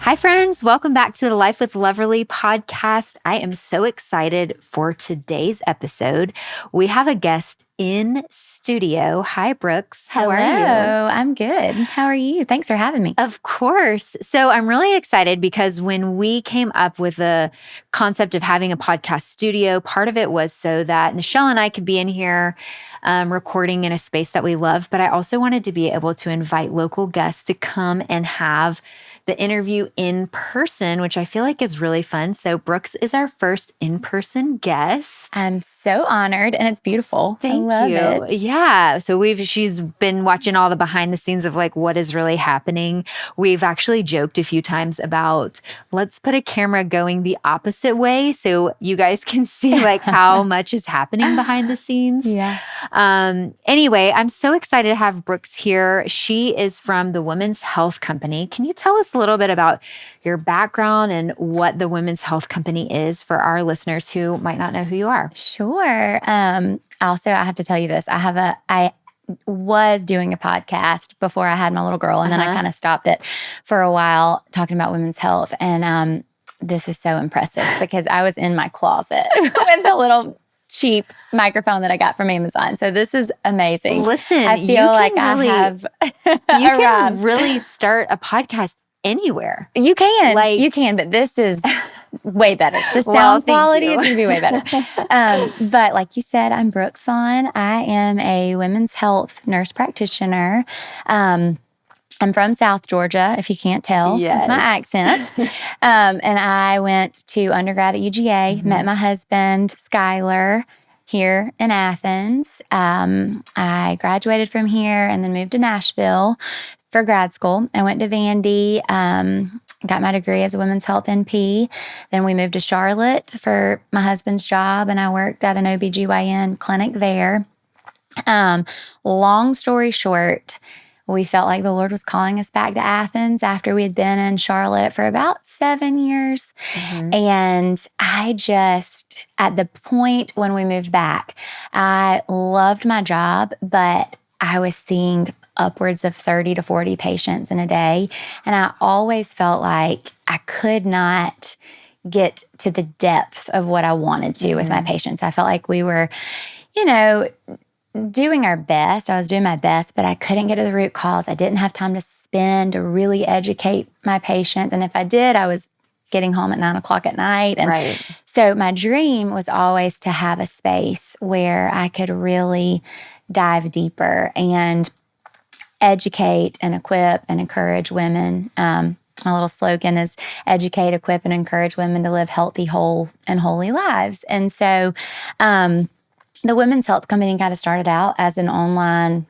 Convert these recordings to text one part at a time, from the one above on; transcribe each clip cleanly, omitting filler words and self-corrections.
Hi, friends. Welcome back to the Life with Loverly podcast. I am so excited for today's episode. We have a guest in studio. Hi, Brooks. How are you? Hello. I'm good. How are you? Thanks for having me. Of course. So I'm really excited because when we came up with the concept of having a podcast studio, part of it was so that Nichelle and I could be in here recording in a space that we love. But I also wanted to be able to invite local guests to come and have the interview in person, which I feel like is really fun. So Brooks is our first in-person guest. I'm so honored, and it's beautiful. I love it. Yeah. So she's been watching all the behind the scenes of like what is really happening. We've actually joked a few times about let's put a camera going the opposite way so you guys can see like how much is happening behind the scenes. Yeah. Anyway, I'm so excited to have Brooks here. She is from the Women's Health Company. Can you tell us a little bit about your background and what the Women's Health Company is for our listeners who might not know who you are? Sure. Also, I have to tell you this. I was doing a podcast before I had my little girl, and then I kind of stopped it for a while talking about women's health. And this is so impressive because I was in my closet with a little cheap microphone that I got from Amazon. So this is amazing. Listen, I feel like really, I have you arrived. can really start a podcast anywhere. You can, but this is way better. The sound quality is going to be way better. But like you said, I'm Brookes Vaughan. I am a women's health nurse practitioner. I'm from South Georgia, if you can't tell with my accent. And I went to undergrad at UGA, met my husband, Skylar, here in Athens. I graduated from here and then moved to Nashville for grad school. I went to Vandy, got my degree as a women's health NP. Then we moved to Charlotte for my husband's job, and I worked at an OBGYN clinic there. Long story short, we felt like the Lord was calling us back to Athens after we had been in Charlotte for about 7 years. And I just, at the point when we moved back, I loved my job, but I was seeing upwards of 30 to 40 patients in a day. And I always felt like I could not get to the depth of what I wanted to with my patients. I felt like we were, doing our best. I was doing my best, but I couldn't get to the root cause. I didn't have time to spend to really educate my patients. And if I did, I was getting home at 9 o'clock at night. And so my dream was always to have a space where I could really dive deeper and educate and equip and encourage women. My little slogan is educate, equip, and encourage women to live healthy, whole, and holy lives. And so the Women's Health Company kind of started out as an online,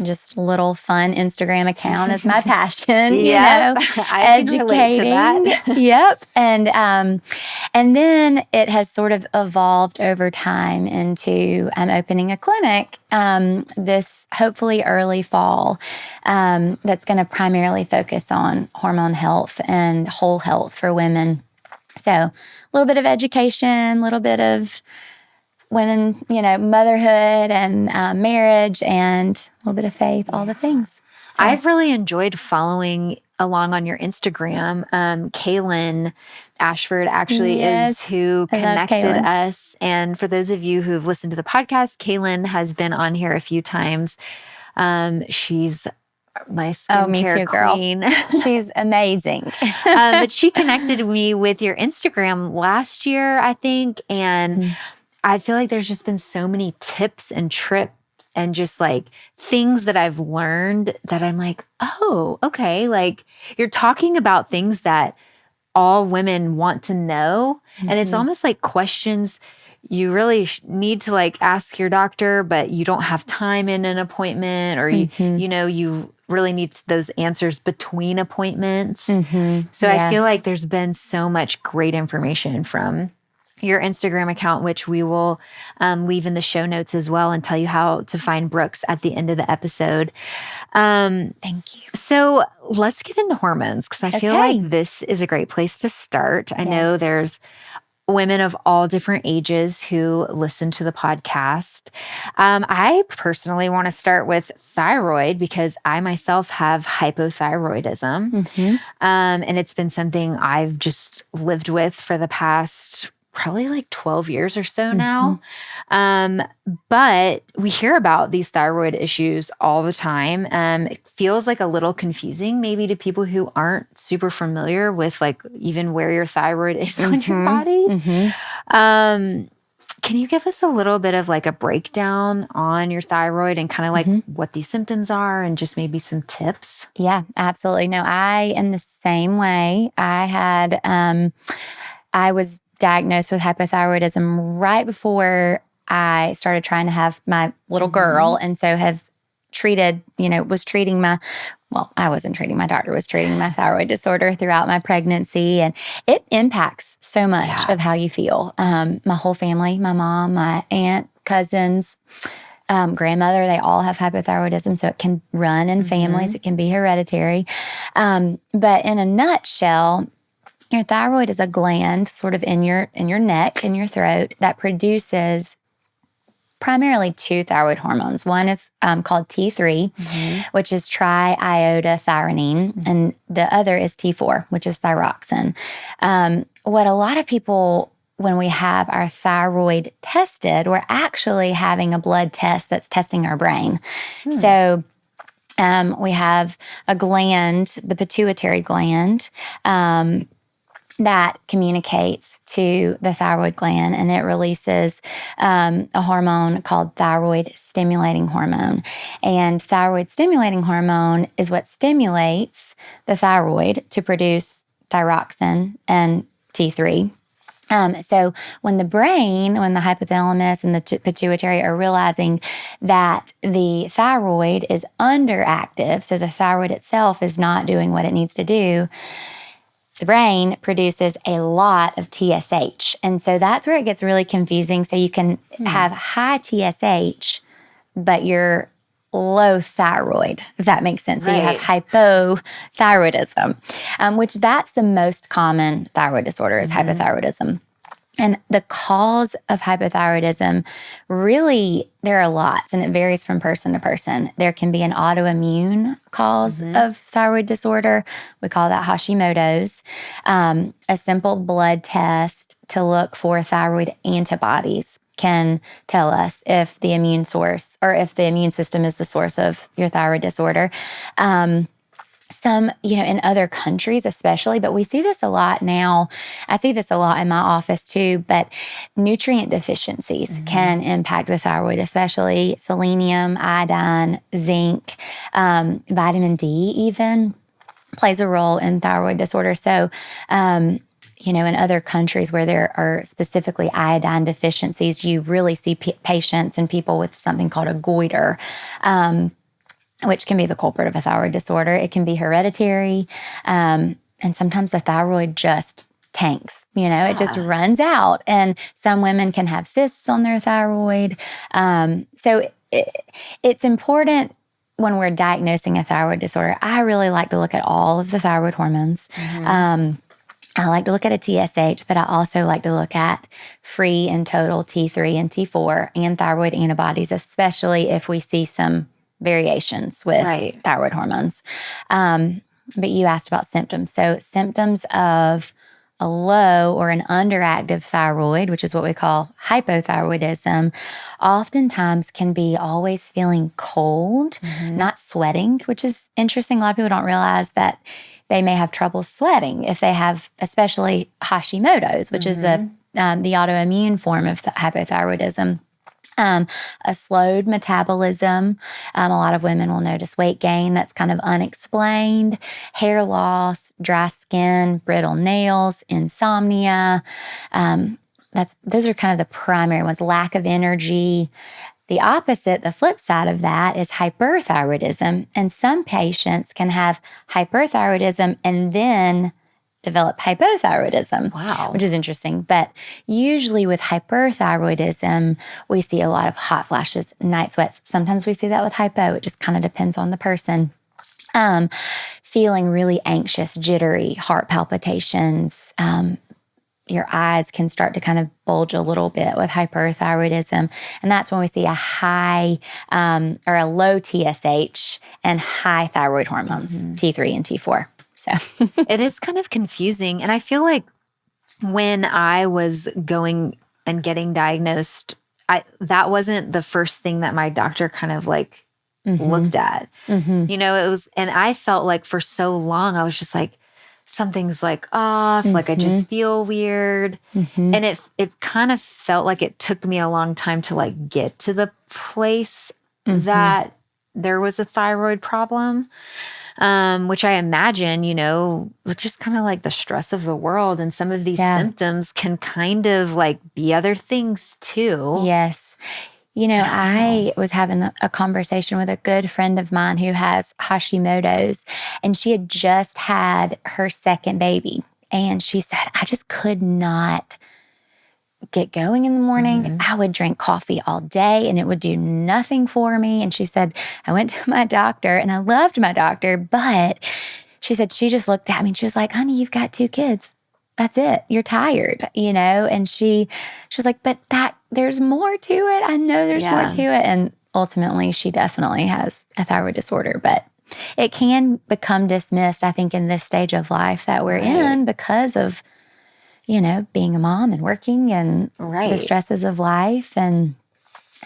just little fun Instagram account as my passion, I can relate to that. Yep. And then it has sort of evolved over time into opening a clinic this hopefully early fall that's going to primarily focus on hormone health and whole health for women. So a little bit of education, a little bit of women, motherhood and marriage and a little bit of faith, all the things. So. I've really enjoyed following along on your Instagram. Kaylin Ashford actually is who connected us. And for those of you who've listened to the podcast, Kaylin has been on here a few times. She's my skincare queen. She's amazing. But she connected me with your Instagram last year, I think. And I feel like there's just been so many tips and trips and just like things that I've learned that I'm like, oh, okay. Like you're talking about things that all women want to know. And it's almost like questions you really need to like ask your doctor, but you don't have time in an appointment or you really need those answers between appointments. So I feel like there's been so much great information from your Instagram account, which we will leave in the show notes as well and tell you how to find Brooks at the end of the episode. Thank you. So let's get into hormones because I feel like this is a great place to start. I know there's women of all different ages who listen to the podcast. I personally want to start with thyroid because I myself have hypothyroidism. And it's been something I've just lived with for the past probably like 12 years or so now. But we hear about these thyroid issues all the time. It feels like a little confusing maybe to people who aren't super familiar with like even where your thyroid is on your body. Can you give us a little bit of like a breakdown on your thyroid and kind of like what these symptoms are and just maybe some tips? Yeah, absolutely. No, I am the same way. I was diagnosed with hypothyroidism right before I started trying to have my little girl. And so have treated, was treating I wasn't treating, my doctor was treating my thyroid disorder throughout my pregnancy. And it impacts so much of how you feel. My whole family, my mom, my aunt, cousins, grandmother, they all have hypothyroidism. So it can run in families. It can be hereditary. But in a nutshell, your thyroid is a gland sort of in your neck, in your throat, that produces primarily two thyroid hormones. One is called T3, which is triiodothyronine, and the other is T4, which is thyroxine. What a lot of people, when we have our thyroid tested, we're actually having a blood test that's testing our brain. So we have a gland, the pituitary gland, that communicates to the thyroid gland, and it releases a hormone called thyroid stimulating hormone. And thyroid stimulating hormone is what stimulates the thyroid to produce thyroxine and T3. So when the brain, when the hypothalamus and the pituitary are realizing that the thyroid is underactive, so the thyroid itself is not doing what it needs to do, the brain produces a lot of TSH. And so that's where it gets really confusing. So you can have high TSH, but you're low thyroid, if that makes sense. So you have hypothyroidism, which that's the most common thyroid disorder is hypothyroidism. And the cause of hypothyroidism, really, there are lots, and it varies from person to person. There can be an autoimmune cause of thyroid disorder. We call that Hashimoto's. A simple blood test to look for thyroid antibodies can tell us if the immune source or if the immune system is the source of your thyroid disorder. Some, in other countries especially, but we see this a lot now. I see this a lot in my office too, but nutrient deficiencies can impact the thyroid, especially selenium, iodine, zinc, vitamin D even plays a role in thyroid disorder. So, in other countries where there are specifically iodine deficiencies, you really see patients and people with something called a goiter, which can be the culprit of a thyroid disorder. It can be hereditary. And sometimes the thyroid just tanks, it just runs out. And some women can have cysts on their thyroid. So it's important when we're diagnosing a thyroid disorder. I really like to look at all of the thyroid hormones. I like to look at a TSH, but I also like to look at free and total T3 and T4 and thyroid antibodies, especially if we see some variations with thyroid hormones. But you asked about symptoms. So symptoms of a low or an underactive thyroid, which is what we call hypothyroidism, oftentimes can be always feeling cold, not sweating, which is interesting. A lot of people don't realize that they may have trouble sweating if they have, especially Hashimoto's, which is the autoimmune form of hypothyroidism. A slowed metabolism. A lot of women will notice weight gain that's kind of unexplained, hair loss, dry skin, brittle nails, insomnia. Those are kind of the primary ones. Lack of energy. The opposite, the flip side of that is hyperthyroidism. And some patients can have hyperthyroidism and then develop hypothyroidism, which is interesting. But usually with hyperthyroidism, we see a lot of hot flashes, night sweats. Sometimes we see that with hypo. It just kind of depends on the person. Feeling really anxious, jittery, heart palpitations, your eyes can start to kind of bulge a little bit with hyperthyroidism. And that's when we see a high or a low TSH and high thyroid hormones, T3 and T4. So it is kind of confusing. And I feel like when I was going and getting diagnosed, that wasn't the first thing that my doctor kind of like looked at. You know, it was, and I felt like for so long, I was just like, something's like off, like I just feel weird. And it kind of felt like it took me a long time to like get to the place that there was a thyroid problem. Which I imagine, you know, just kind of like the stress of the world, and some of these symptoms can kind of like be other things too. Yes. You know, I was having a conversation with a good friend of mine who has Hashimoto's, and she had just had her second baby. And she said, I just could not get going in the morning. I would drink coffee all day and it would do nothing for me. And she said, I went to my doctor, and I loved my doctor, but she said she just looked at me and she was like, honey, you've got 2 kids. That's it. You're tired, you know? And she was like, but there's more to it. I know there's more to it. And ultimately she definitely has a thyroid disorder, but it can become dismissed, I think, in this stage of life that we're in because of, you know, being a mom and working and the stresses of life. And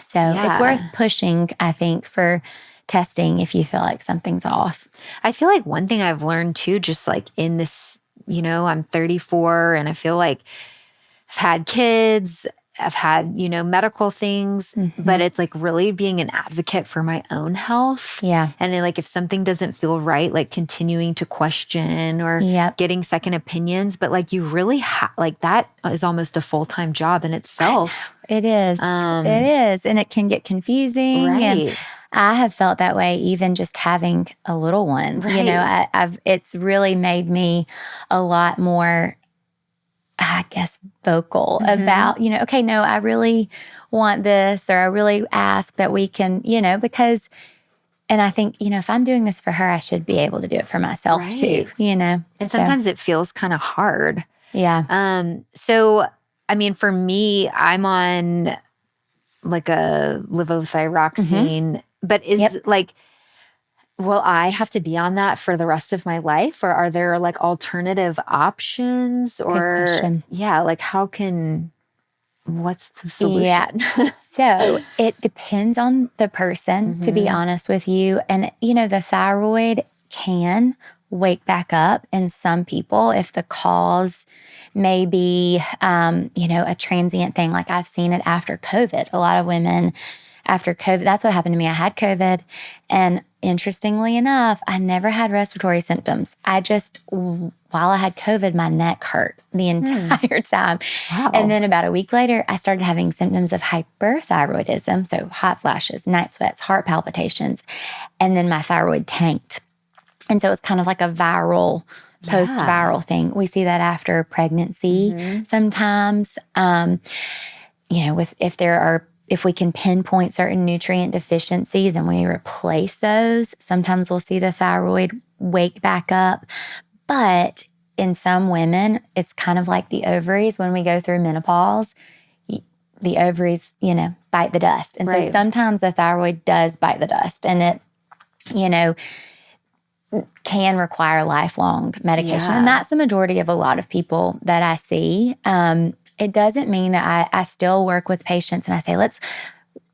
so it's worth pushing, I think, for testing if you feel like something's off. I feel like one thing I've learned too, just like in this, you know, I'm 34 and I feel like I've had kids, I've had, you know, medical things, but it's like really being an advocate for my own health. Yeah. And then like if something doesn't feel right, like continuing to question or getting second opinions, but like you really like that is almost a full-time job in itself. It is. It is. And it can get confusing. And I have felt that way even just having a little one. You know, it's really made me a lot more, I guess, vocal about, you know, okay, no, I really want this, or I really ask that we can, you know, because, and I think, you know, if I'm doing this for her, I should be able to do it for myself too, you know. And sometimes it feels kind of hard. Yeah. So, I mean, for me, I'm on like a levothyroxine, but is like, will I have to be on that for the rest of my life, or are there like alternative options? Or like what's the solution? Yeah. So it depends on the person, to be honest with you. And, you know, the thyroid can wake back up in some people if the cause may be, you know, a transient thing. Like I've seen it after COVID. A lot of women after COVID, that's what happened to me. I had COVID, and interestingly enough, I never had respiratory symptoms. I just, while I had COVID, my neck hurt the entire time. Wow. And then about a week later, I started having symptoms of hyperthyroidism. So hot flashes, night sweats, heart palpitations, and then my thyroid tanked. And so it's kind of like a viral, post-viral thing. We see that after pregnancy sometimes. You know, if we can pinpoint certain nutrient deficiencies and we replace those, sometimes we'll see the thyroid wake back up. But in some women, it's kind of like the ovaries when we go through menopause. The ovaries, you know, bite the dust. And so sometimes the thyroid does bite the dust, and it, you know, can require lifelong medication. And that's the majority of a lot of people that I see. It doesn't mean that I still work with patients and I say, let's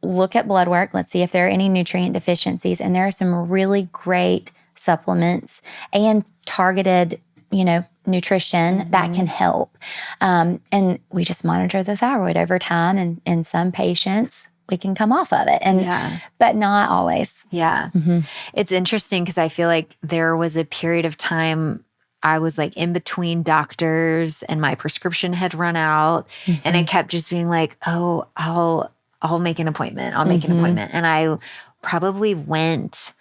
look at blood work. Let's see if there are any nutrient deficiencies. And there are some really great supplements and targeted, you know, nutrition that can help. And we just monitor the thyroid over time. And in some patients, we can come off of it, and but not always. Yeah. It's interesting because I feel like there was a period of time I was like in between doctors and my prescription had run out, and I kept just being like, oh, I'll make an appointment. I'll make an appointment. And I probably went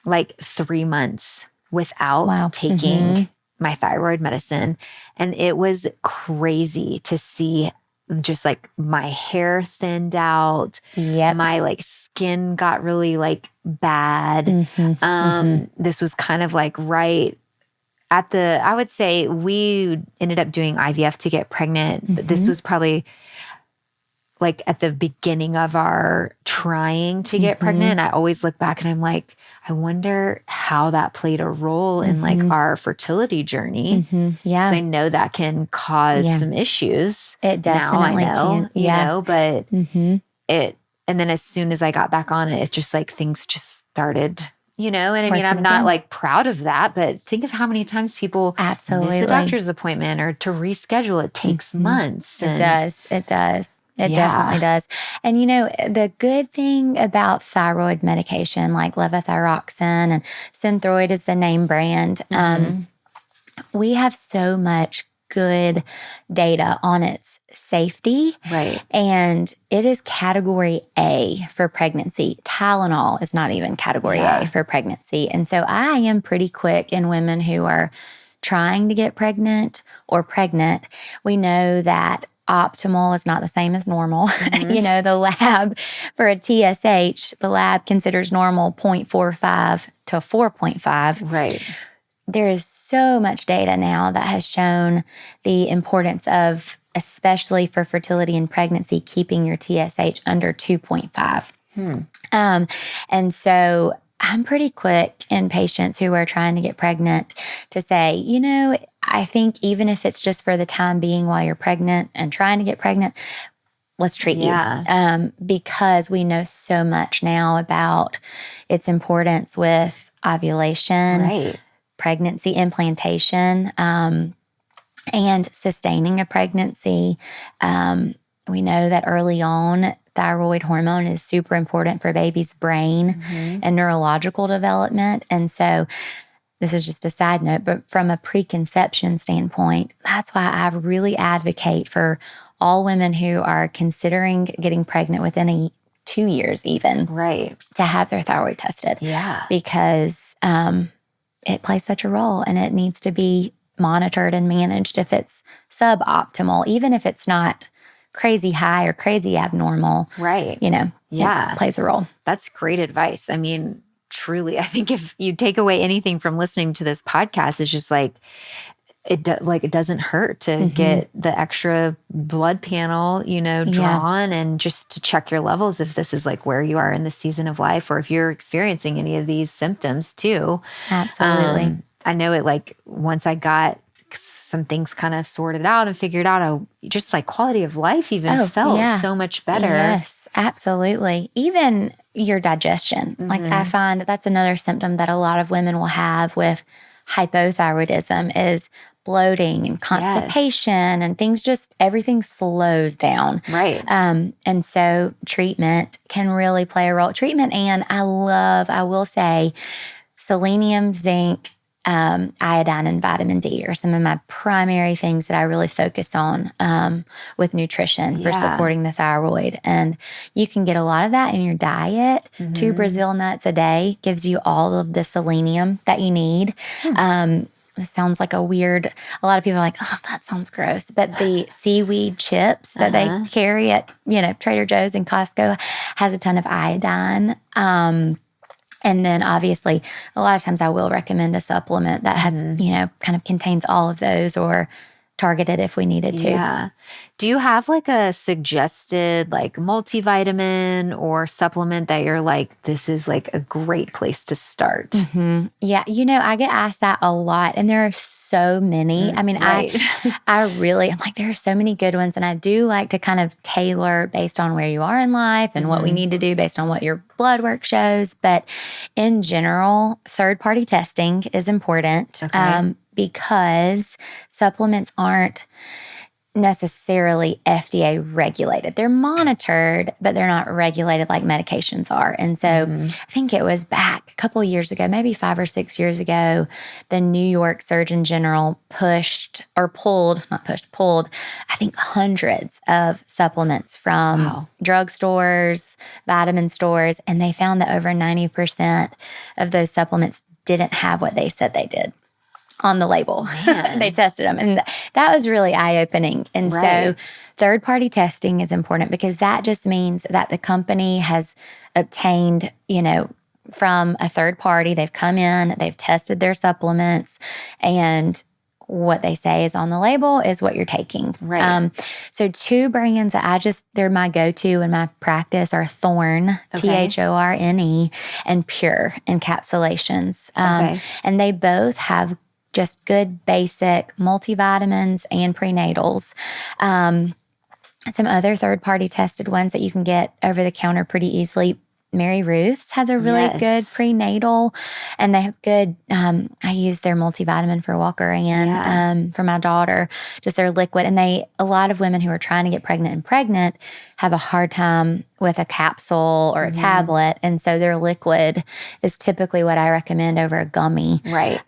like 3 months without taking my thyroid medicine. And it was crazy to see just like my hair thinned out. My like skin got really like bad. This was kind of like right I would say we ended up doing IVF to get pregnant, but this was probably like at the beginning of our trying to get pregnant. And I always look back and I'm like, I wonder how that played a role in like our fertility journey. Yeah. 'Cause I know that can cause some issues. It definitely now I know, can. Yeah. but and then as soon as I got back on it, it's just like things just started, and I mean, I'm not like proud of that, but think of how many times people miss a doctor's appointment or to reschedule. It takes months. It does. It definitely does. And the good thing about thyroid medication like levothyroxine and Synthroid is the name brand. We have so much good data on its safety. Right. And it is category A for pregnancy. Tylenol is not even category A for pregnancy. And so I am pretty quick in women who are trying to get pregnant or pregnant. We know that optimal is not the same as normal. The lab for a TSH, the lab considers normal 0.45 to 4.5. Right. There is so much data now that has shown the importance of, especially for fertility and pregnancy, keeping your TSH under 2.5. And so I'm pretty quick in patients who are trying to get pregnant to say, I think even if it's just for the time being while you're pregnant and trying to get pregnant, let's treat you. Because we know so much now about its importance with ovulation, pregnancy, implantation, and sustaining a pregnancy. We know that early on, thyroid hormone is super important for baby's brain and neurological development. And so this is just a side note, but from a preconception standpoint, that's why I really advocate for all women who are considering getting pregnant within 2 years even. To have their thyroid tested. Because it plays such a role and it needs to be monitored and managed if it's suboptimal, even if it's not crazy high or crazy abnormal. It plays a role. That's great advice. I mean, truly, I think if you take away anything from listening to this podcast, it's just like, it doesn't hurt to get the extra blood panel, drawn and just to check your levels if this is like where you are in the season of life or if you're experiencing any of these symptoms too. Absolutely. I know it like once I got some things kind of sorted out and figured out, just my quality of life even felt so much better. Yes, absolutely. Even your digestion. Like I find that's another symptom that a lot of women will have with hypothyroidism is bloating and constipation and everything slows down. And so treatment can really play a role. Treatment, and I will say, selenium, zinc, iodine, and vitamin D are some of my primary things that I really focus on with nutrition for supporting the thyroid. And you can get a lot of that in your diet. 2 Brazil nuts a day gives you all of the selenium that you need. This sounds like a lot of people are like, oh, that sounds gross. But the seaweed chips that they carry at, Trader Joe's and Costco has a ton of iodine. And then obviously a lot of times I will recommend a supplement that has, kind of contains all of those or targeted if we needed to. Do you have like a suggested like multivitamin or supplement that you're like, this is like a great place to start? Yeah. I get asked that a lot and there are so many. I mean, I really, I'm like, there are so many good ones. And I do like to kind of tailor based on where you are in life and what we need to do based on what your blood work shows. But in general, third-party testing is important. Because supplements aren't necessarily FDA regulated. They're monitored, but they're not regulated like medications are. And so I think it was back a couple of years ago, maybe 5 or 6 years ago, the New York Surgeon General pulled, I think hundreds of supplements from drugstores, vitamin stores, and they found that over 90% of those supplements didn't have what they said they did on the label. They tested them. And that was really eye-opening. And so third-party testing is important because that just means that the company has obtained, from a third party. They've come in, they've tested their supplements, and what they say is on the label is what you're taking. Right. So 2 brands that they're my go-to in my practice are Thorne, Thorne, and Pure encapsulations. And they both have just good basic multivitamins and prenatals. Some other third-party tested ones that you can get over the counter pretty easily. Mary Ruth's has a really good prenatal, and they have good, I use their multivitamin for Walker and for my daughter, just their liquid. And a lot of women who are trying to get pregnant have a hard time with a capsule or a tablet. And so their liquid is typically what I recommend over a gummy. Right.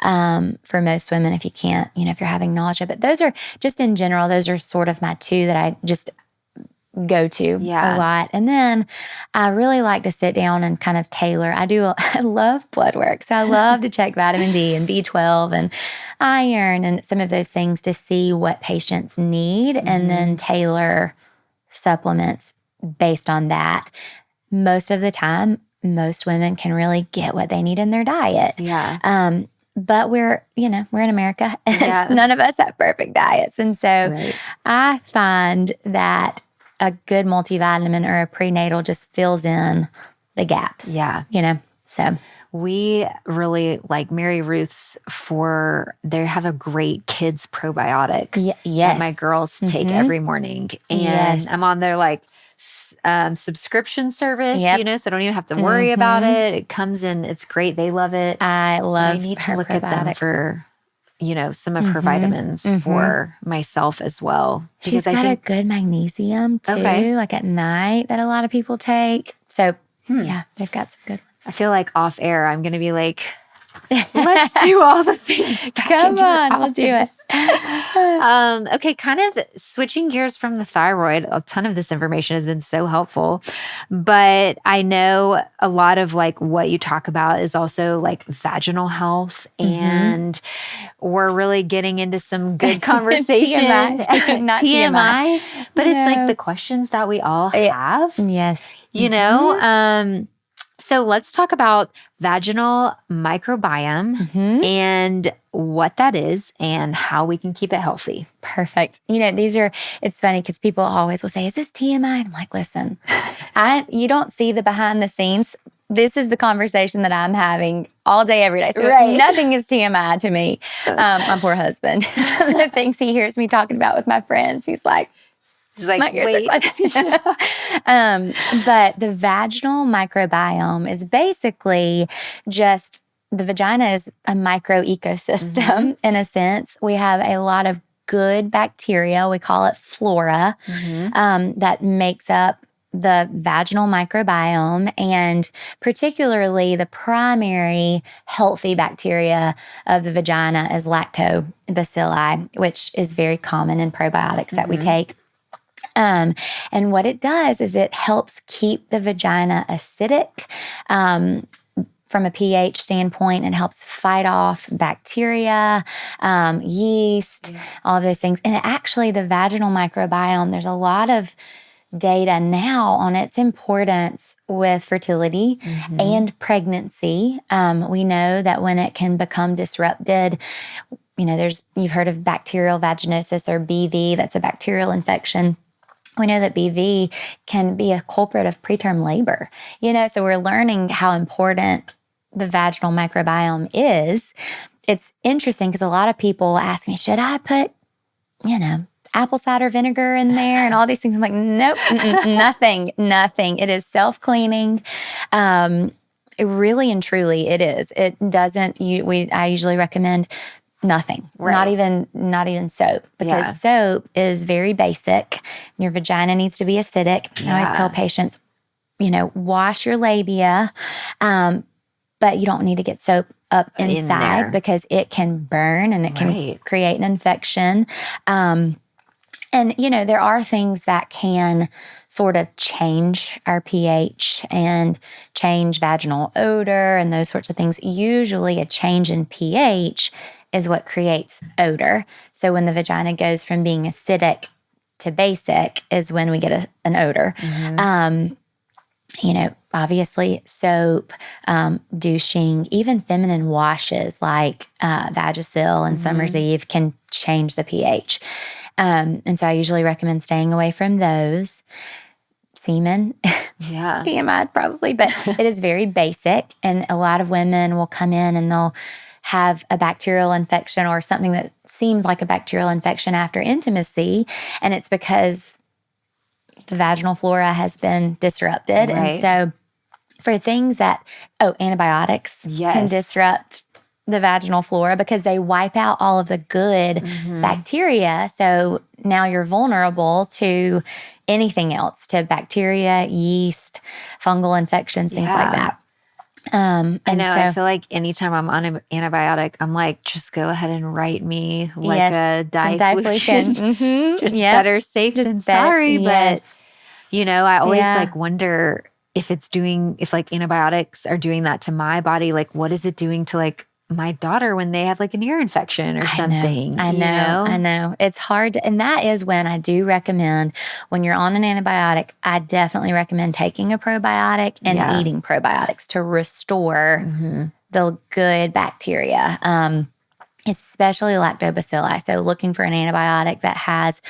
For most women, if you can't, if you're having nausea. But those are just in general, those are sort of my 2 that I just go to a lot. And then I really like to sit down and kind of tailor. I love blood work. So I love to check vitamin D and B12 and iron and some of those things to see what patients need and then tailor supplements based on that. Most of the time, most women can really get what they need in their diet. Yeah. But we're in America and none of us have perfect diets. And so I find that a good multivitamin or a prenatal just fills in the gaps. Yeah. So we really like Mary Ruth's they have a great kids probiotic that my girls take every morning. And I'm on their subscription service, so I don't even have to worry about it. It comes in, it's great. They love it. I need to look at them for some of her vitamins for myself as well. She's got a good magnesium too, like at night that a lot of people take. So they've got some good ones. I feel like off air, I'm going to be like, let's do all the things. Come on, we'll do it. Okay, kind of switching gears from the thyroid. A ton of this information has been so helpful, but I know a lot of what you talk about is also vaginal health, and we're really getting into some good conversation. TMI. Not TMI. But it's the questions that we all have. Yes. So let's talk about vaginal microbiome and what that is and how we can keep it healthy. Perfect. It's funny because people always will say, is this TMI? And I'm like, listen, you don't see the behind the scenes. This is the conversation that I'm having all day, every day. So nothing is TMI to me. My poor husband, the things he hears me talking about with my friends, he's like, my ears wait. are but the vaginal microbiome is basically just, the vagina is a micro ecosystem in a sense. We have a lot of good bacteria, we call it flora, that makes up the vaginal microbiome, and particularly the primary healthy bacteria of the vagina is lactobacilli, which is very common in probiotics that we take. And what it does is it helps keep the vagina acidic. From a pH standpoint, it helps fight off bacteria, yeast, all of those things. And the vaginal microbiome, there's a lot of data now on its importance with fertility and pregnancy. We know that when it can become disrupted, you've heard of bacterial vaginosis or BV, that's a bacterial infection. We know that BV can be a culprit of preterm labor, so we're learning how important the vaginal microbiome is. It's interesting because a lot of people ask me, should I put, apple cider vinegar in there and all these things? I'm like, nope, nothing. It is self-cleaning. Really and truly it is. It doesn't, I usually recommend nothing, not even soap, because soap is very basic. Your vagina needs to be acidic. I always tell patients, wash your labia, but you don't need to get soap up inside because it can burn and it can create an infection. And there are things that can sort of change our pH and change vaginal odor and those sorts of things. Usually a change in pH is what creates odor. So when the vagina goes from being acidic to basic is when we get an odor. Obviously soap, douching, even feminine washes like Vagisil and Summer's Eve can change the pH. And so I usually recommend staying away from those. Semen, Yeah. TMI probably, but it is very basic. And a lot of women will come in and they'll have a bacterial infection or something that seemed like a bacterial infection after intimacy. And it's because the vaginal flora has been disrupted. Right. And so for things that, antibiotics can disrupt the vaginal flora because they wipe out all of the good bacteria. So now you're vulnerable to anything else, to bacteria, yeast, fungal infections, things like that. I know. I feel like anytime I'm on an antibiotic, I'm like, just go ahead and write me like a diflution. Just better safe than sorry. But, I always wonder if like antibiotics are doing that to my body, like what is it doing to like my daughter when they have like an ear infection or something? I know. It's hard. And that is when I do recommend when you're on an antibiotic, I definitely recommend taking a probiotic and eating probiotics to restore the good bacteria, especially lactobacilli. So looking for an antibiotic that has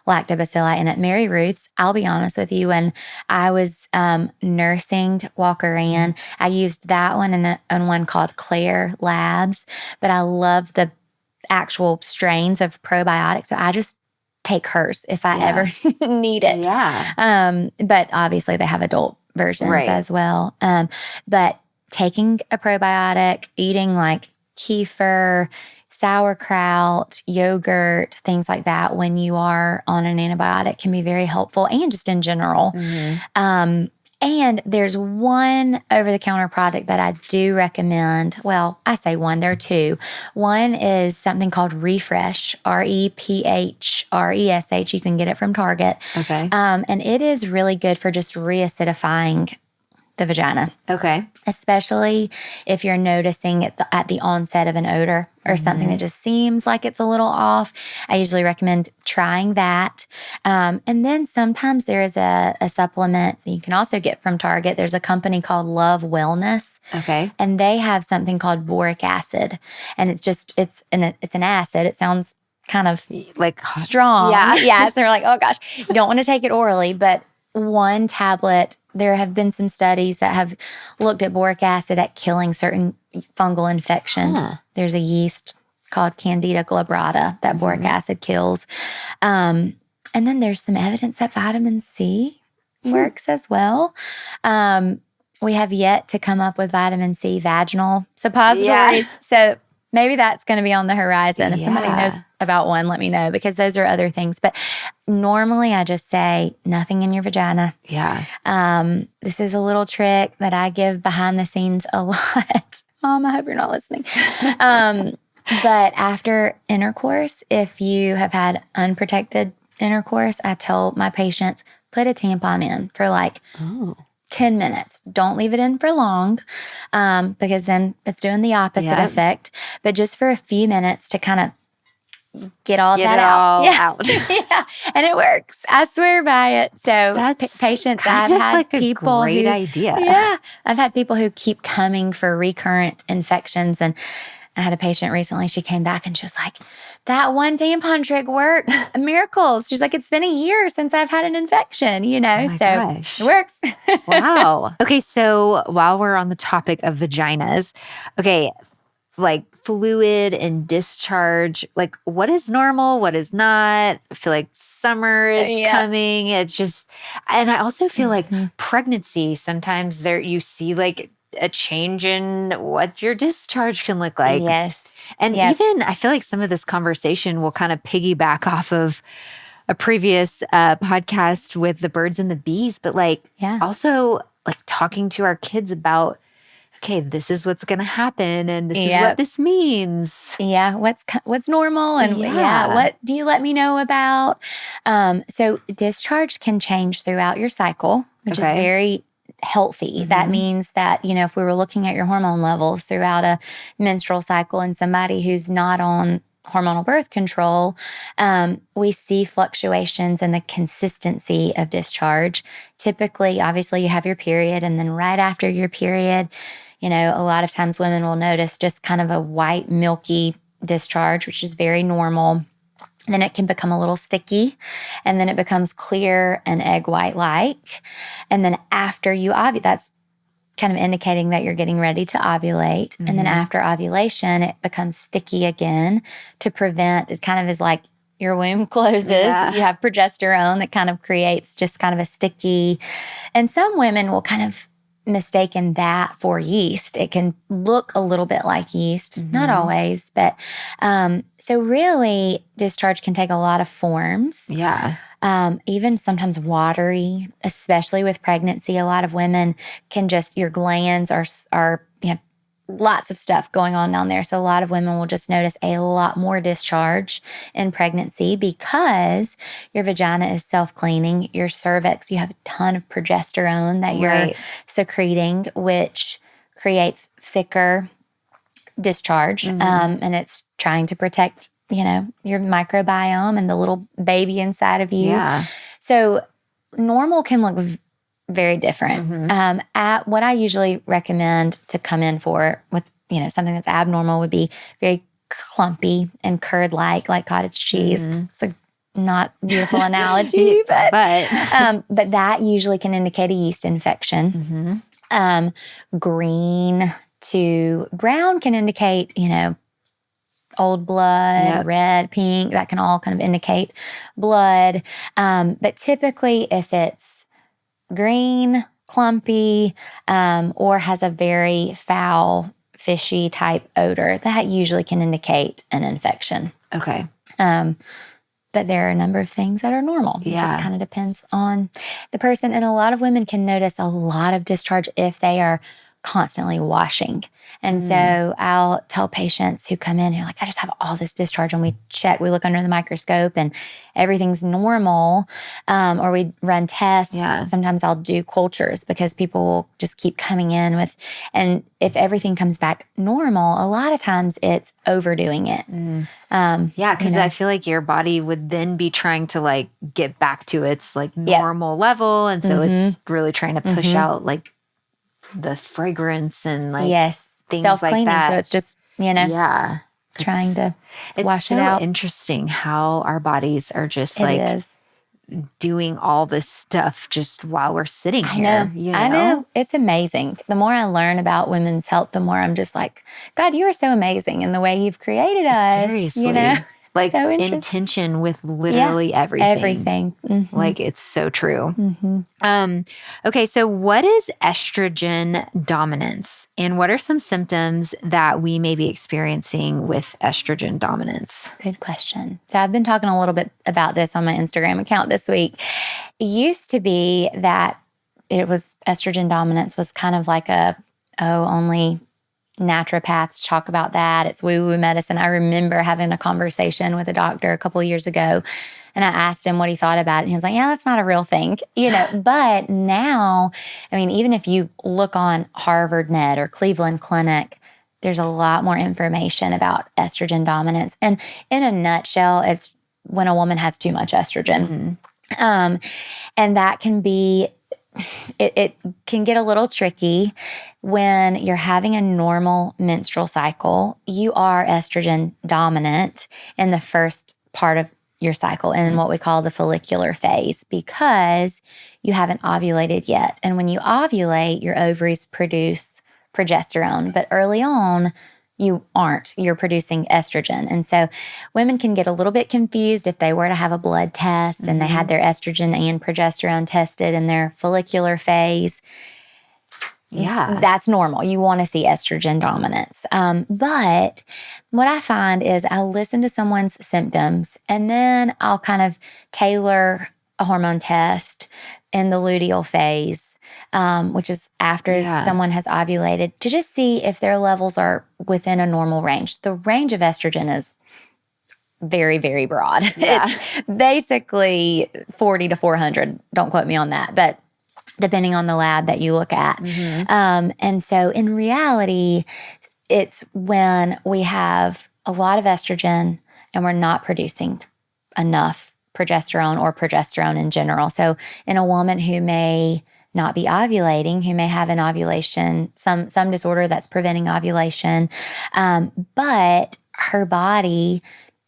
lactobacilli in it. Mary Ruth's, I'll be honest with you, when I was nursing Walker Ann, I used that one and one called Claire Labs, but I love the actual strains of probiotics. So I just take hers if I ever need it. But obviously they have adult versions as well. But taking a probiotic, eating like kefir, sauerkraut, yogurt, things like that when you are on an antibiotic can be very helpful, and just in general. And there's one over-the-counter product that I do recommend. Well, I say one, there are two. One is something called Refresh, REPHRESH. You can get it from Target. Okay. And it is really good for just reacidifying the vagina. Okay. Especially if you're noticing at the onset of an odor or something that just seems like it's a little off. I usually recommend trying that. And then sometimes there is a supplement that you can also get from Target. There's a company called Love Wellness. Okay. And they have something called boric acid. And it's an acid. It sounds kind of like strong. Yeah. So they're like, oh gosh, you don't want to take it orally, but one tablet, there have been some studies that have looked at boric acid at killing certain fungal infections. There's a yeast called Candida glabrata that boric acid kills. And then there's some evidence that vitamin C works as well. We have yet to come up with vitamin C vaginal suppositories. So maybe that's going to be on the horizon. If somebody knows about one, let me know, because those are other things. But normally I just say nothing in your vagina. This is a little trick that I give behind the scenes a lot. Mom, I hope you're not listening. But after intercourse, if you have had unprotected intercourse, I tell my patients, put a tampon in for like 10 minutes. Don't leave it in for long because then it's doing the opposite effect. But just for a few minutes to kind of get all that out. And it works. I swear by it. So that's patients, I've had like people a great idea. I've had people who keep coming for recurrent infections. And I had a patient recently, she came back and she was like, that one tampon trick worked. Miracles. She's like, it's been a year since I've had an infection, Oh my gosh. It works. Wow. Okay. So while we're on the topic of vaginas, like fluid and discharge, like what is normal, what is not? I feel like summer is coming. It's just, and I also feel like pregnancy, sometimes you see like a change in what your discharge can look like. And even I feel like some of this conversation will kind of piggyback off of a previous podcast with the birds and the bees, but also like talking to our kids about, okay, this is what's going to happen and this is what this means. What's normal and what do you let me know about? So discharge can change throughout your cycle, which is very healthy. That means that, if we were looking at your hormone levels throughout a menstrual cycle and somebody who's not on hormonal birth control, we see fluctuations in the consistency of discharge. Typically, obviously, you have your period, and then right after your period, a lot of times women will notice just kind of a white, milky discharge, which is very normal. Then it can become a little sticky, and then it becomes clear and egg white-like. And then after you ovulate, that's kind of indicating that you're getting ready to ovulate. And then after ovulation, it becomes sticky again to prevent, it kind of is like your womb closes. Yeah. You have progesterone that kind of creates just kind of a sticky, and some women will kind of mistaken that for yeast. It can look a little bit like yeast, not always, but so really discharge can take a lot of forms. Yeah. Even sometimes watery, especially with pregnancy. A lot of women can just, your glands are lots of stuff going on down there. So a lot of women will just notice a lot more discharge in pregnancy because your vagina is self-cleaning. Your cervix, you have a ton of progesterone that you're secreting, which creates thicker discharge. And it's trying to protect, your microbiome and the little baby inside of you. Yeah. So normal can look very different. At what I usually recommend to come in for with, something that's abnormal would be very clumpy and curd-like cottage cheese. It's a not beautiful analogy, but that usually can indicate a yeast infection. Green to brown can indicate, old blood, red, pink, that can all kind of indicate blood. But typically if it's green, clumpy, or has a very foul, fishy type odor, that usually can indicate an infection. Okay. But there are a number of things that are normal. It just kind of depends on the person. And a lot of women can notice a lot of discharge if they are constantly washing. And so I'll tell patients who come in, who are like, I just have all this discharge, and we look under the microscope and everything's normal, or we run tests. Sometimes I'll do cultures because people will just keep coming in with, and if everything comes back normal, a lot of times it's overdoing it. Because I feel like your body would then be trying to get back to its normal level. And so it's really trying to push out the fragrance and things self-cleaning, like that. So it's just, trying to wash it out. It's so interesting how our bodies are just doing all this stuff just while we're sitting here. I know. It's amazing. The more I learn about women's health, the more I'm just like, God, you are so amazing in the way you've created us. Seriously. So intention with literally everything. It's so true. Okay, so what is estrogen dominance? And what are some symptoms that we may be experiencing with estrogen dominance? Good question. So I've been talking a little bit about this on my Instagram account this week. It used to be that it was estrogen dominance was kind of like only naturopaths talk about that. It's woo-woo medicine. I remember having a conversation with a doctor a couple of years ago, and I asked him what he thought about it. And he was like, yeah, that's not a real thing. But now, even if you look on Harvard Med or Cleveland Clinic, there's a lot more information about estrogen dominance. And in a nutshell, it's when a woman has too much estrogen. And that can be it can get a little tricky when you're having a normal menstrual cycle. You are estrogen dominant in the first part of your cycle in what we call the follicular phase because you haven't ovulated yet. And when you ovulate, your ovaries produce progesterone. But early on, you aren't. You're producing estrogen. And so women can get a little bit confused if they were to have a blood test and they had their estrogen and progesterone tested in their follicular phase. That's normal. You want to see estrogen dominance. But what I find is I'll listen to someone's symptoms and then I'll kind of tailor a hormone test in the luteal phase, which is after someone has ovulated, to just see if their levels are within a normal range. The range of estrogen is very, very broad. It's basically 40 to 400. Don't quote me on that, but depending on the lab that you look at. And so in reality, it's when we have a lot of estrogen and we're not producing enough progesterone or progesterone in general. So in a woman who may not be ovulating, who may have an ovulation, some disorder that's preventing ovulation, but her body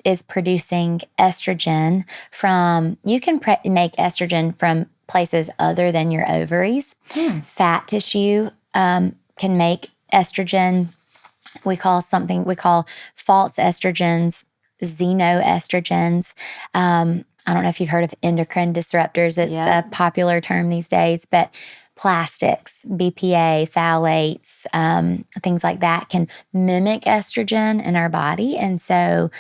is producing estrogen from, you can make estrogen from places other than your ovaries. Fat tissue can make estrogen. We call false estrogens, xenoestrogens. I don't know if you've heard of endocrine disruptors. It's a popular term these days, but plastics, BPA, phthalates, things like that can mimic estrogen in our body. And so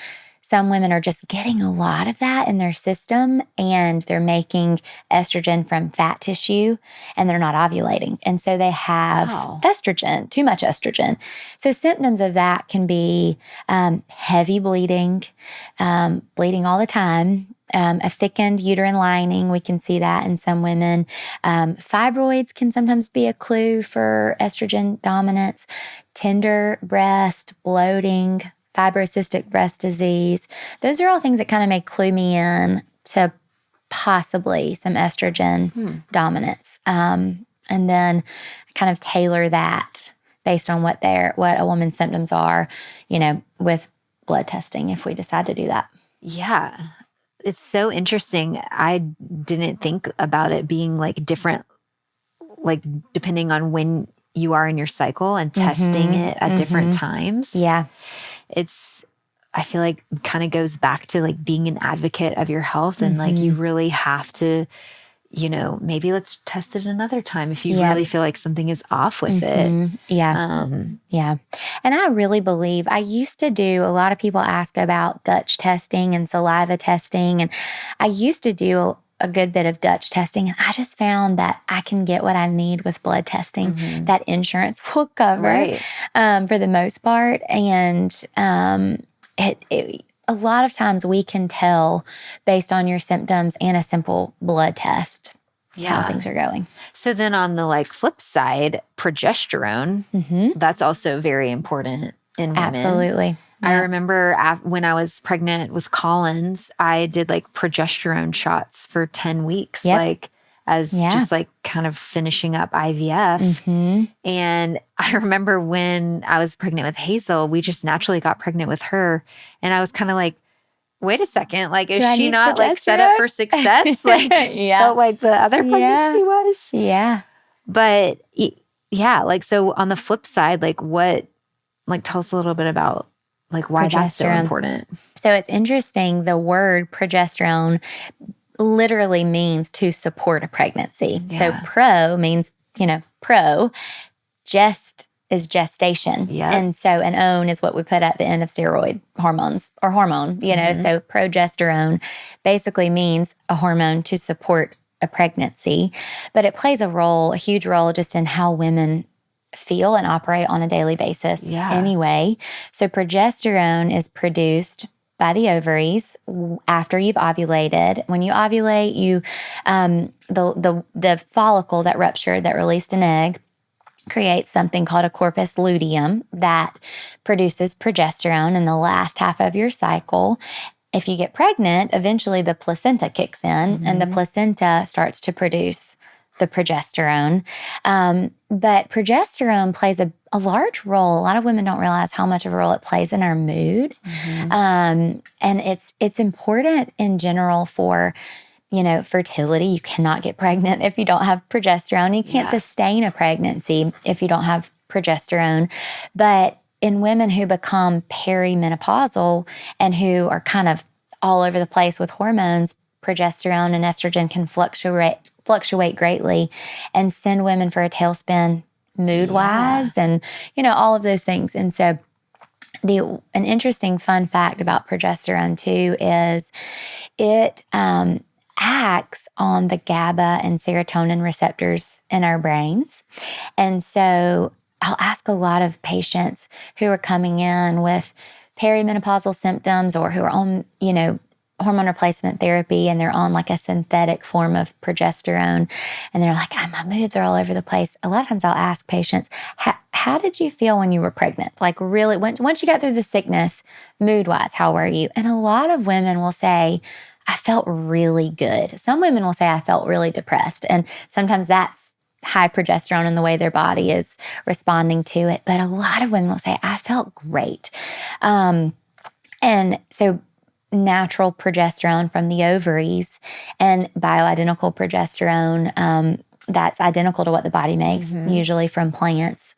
some women are just getting a lot of that in their system, and they're making estrogen from fat tissue, and they're not ovulating. And so they have estrogen, too much estrogen. So symptoms of that can be heavy bleeding, bleeding all the time, a thickened uterine lining. We can see that in some women. Fibroids can sometimes be a clue for estrogen dominance, tender breast, bloating, fibrocystic breast disease. Those are all things that kind of may clue me in to possibly some estrogen dominance. And then kind of tailor that based on what a woman's symptoms are, with blood testing if we decide to do that. Yeah. It's so interesting. I didn't think about it being like different, like depending on when you are in your cycle and testing it at different times. Yeah. I feel like kind of goes back to like being an advocate of your health, and like you really have to, maybe let's test it another time if you really feel like something is off with it. Yeah. Yeah. And I really believe, I used to do, a lot of people ask about Dutch testing and saliva testing. And I used to do a good bit of Dutch testing, and I just found that I can get what I need with blood testing that insurance will cover for the most part. And a lot of times we can tell based on your symptoms and a simple blood test how things are going. So then on the flip side, progesterone, that's also very important in women. Absolutely. I remember when I was pregnant with Collins, I did progesterone shots for 10 weeks, just kind of finishing up IVF. And I remember when I was pregnant with Hazel, we just naturally got pregnant with her. And I was kind of like, wait a second, is she not set up for success? Felt like the other pregnancy was. Yeah. But so on the flip side, what, tell us a little bit about why that's so important. So it's interesting. The word progesterone literally means to support a pregnancy. Yeah. So pro means, pro. Gest is gestation. Yep. And so an "one" is what we put at the end of steroid hormones or hormone, So progesterone basically means a hormone to support a pregnancy. But it plays a huge role just in how women feel and operate on a daily basis anyway. So progesterone is produced by the ovaries after you've ovulated. When you ovulate, the follicle that ruptured, that released an egg, creates something called a corpus luteum that produces progesterone in the last half of your cycle. If you get pregnant, eventually the placenta kicks in and the placenta starts to produce the progesterone. But progesterone plays a large role. A lot of women don't realize how much of a role it plays in our mood. And it's important in general for, fertility. You cannot get pregnant if you don't have progesterone. You can't sustain a pregnancy if you don't have progesterone. But in women who become perimenopausal and who are kind of all over the place with hormones, progesterone and estrogen can fluctuate greatly and send women for a tailspin mood-wise and, all of those things. And so an interesting fun fact about progesterone too is it acts on the GABA and serotonin receptors in our brains. And so I'll ask a lot of patients who are coming in with perimenopausal symptoms or who are on, hormone replacement therapy, and they're on a synthetic form of progesterone, and they're like, my moods are all over the place. A lot of times I'll ask patients, how did you feel when you were pregnant? Like really, once you got through the sickness, mood-wise, how were you? And a lot of women will say, I felt really good. Some women will say, I felt really depressed. And sometimes that's high progesterone and the way their body is responding to it. But a lot of women will say, I felt great. And so natural progesterone from the ovaries and bioidentical progesterone, that's identical to what the body makes, usually from plants.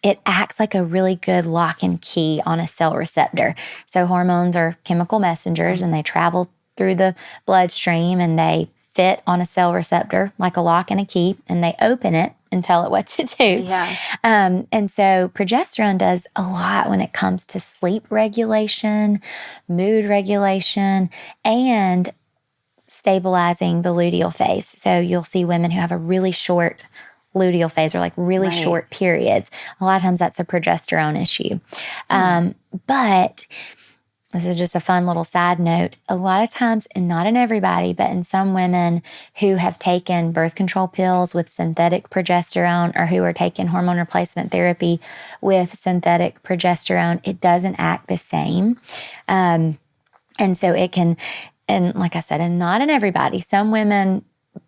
It acts like a really good lock and key on a cell receptor. So hormones are chemical messengers and they travel through the bloodstream and they fit on a cell receptor like a lock and a key, and they open it and tell it what to do. Yeah. And so progesterone does a lot when it comes to sleep regulation, mood regulation, and stabilizing the luteal phase. So you'll see women who have a really short luteal phase or like really short periods. A lot of times that's a progesterone issue. But this is just a fun little side note. A lot of times, and not in everybody, but in some women who have taken birth control pills with synthetic progesterone or who are taking hormone replacement therapy with synthetic progesterone, it doesn't act the same. And so it can, and like I said, and not in everybody, some women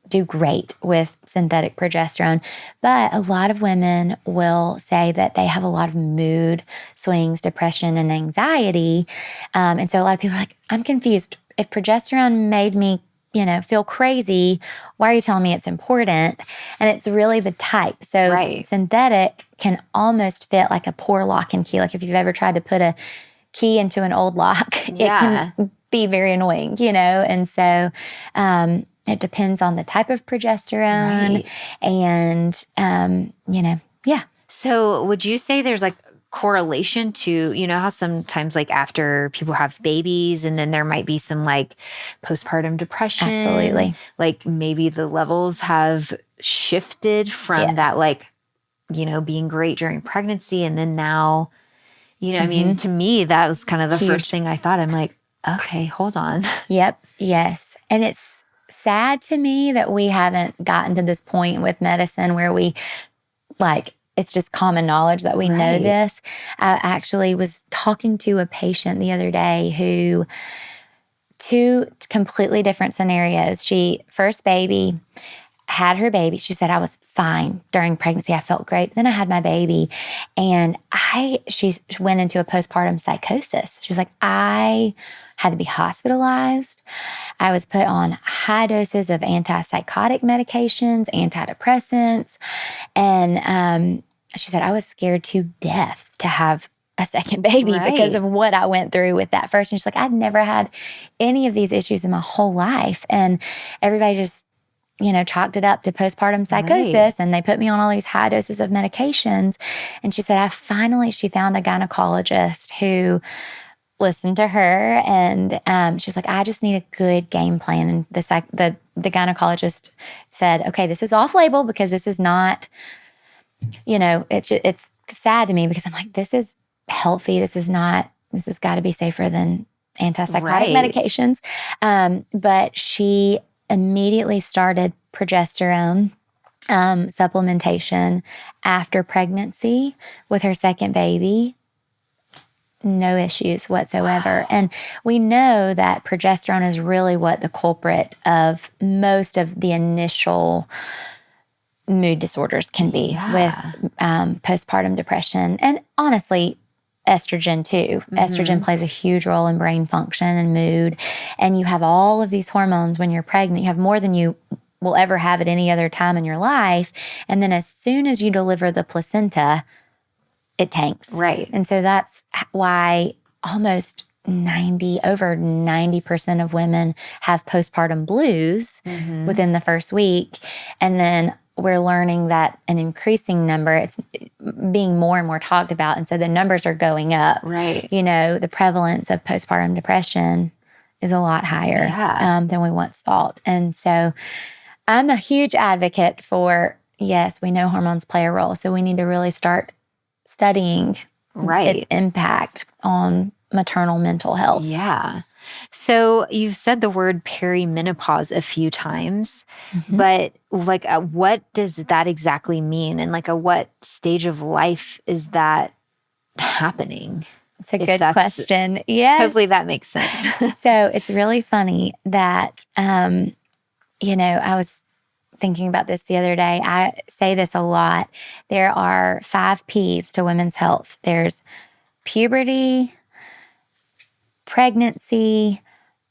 do great with synthetic progesterone, but a lot of women will say that they have a lot of mood swings, depression, and anxiety. And so a lot of people are like, I'm confused. If progesterone made me, feel crazy, why are you telling me it's important? And it's really the type. So synthetic can almost fit like a poor lock and key. Like if you've ever tried to put a key into an old lock, it can be very annoying, And so, it depends on the type of progesterone and, So would you say there's like correlation to, how sometimes like after people have babies and then there might be some like postpartum depression? Absolutely. Like maybe the levels have shifted from that, like, being great during pregnancy. And then now, I mean, to me, that was kind of the first thing I thought. I'm like, okay, hold on. Yep. Yes. And it's sad to me that we haven't gotten to this point with medicine where we it's just common knowledge that we know this. I actually was talking to a patient the other day who, two completely different sciences. She, first baby, had her baby. She said, I was fine during pregnancy. I felt great. Then I had my baby and she went into a postpartum psychosis. She was like, I had to be hospitalized. I was put on high doses of antipsychotic medications, antidepressants. And she said, I was scared to death to have a second baby because of what I went through with that first. And she's like, I'd never had any of these issues in my whole life. And everybody just chalked it up to postpartum psychosis and they put me on all these high doses of medications. And she said, she found a gynecologist who listened to her and she was like, I just need a good game plan. And the gynecologist said, okay, this is off label because this is not, it's sad to me because I'm like, this is healthy. This has got to be safer than antipsychotic medications. But she immediately started progesterone supplementation after pregnancy with her second baby. No issues whatsoever. And we know that progesterone is really what the culprit of most of the initial mood disorders can be with postpartum depression. And honestly, estrogen too. Estrogen plays a huge role in brain function and mood. And you have all of these hormones when you're pregnant. You have more than you will ever have at any other time in your life. And then as soon as you deliver the placenta, it tanks. Right. And so that's why almost over 90% of women have postpartum blues within the first week. And then we're learning that an increasing number, it's being more and more talked about. And so the numbers are going up. Right. The prevalence of postpartum depression is a lot higher than we once thought. And so I'm a huge advocate for, yes, we know hormones play a role. So we need to really start studying its impact on maternal mental health. Yeah. So you've said the word perimenopause a few times, but like, what does that exactly mean? And like, at what stage of life is that happening? It's a good question. Yes. Hopefully that makes sense. So it's really funny that, I was thinking about this the other day. I say this a lot. There are 5 P's to women's health. There's puberty, pregnancy,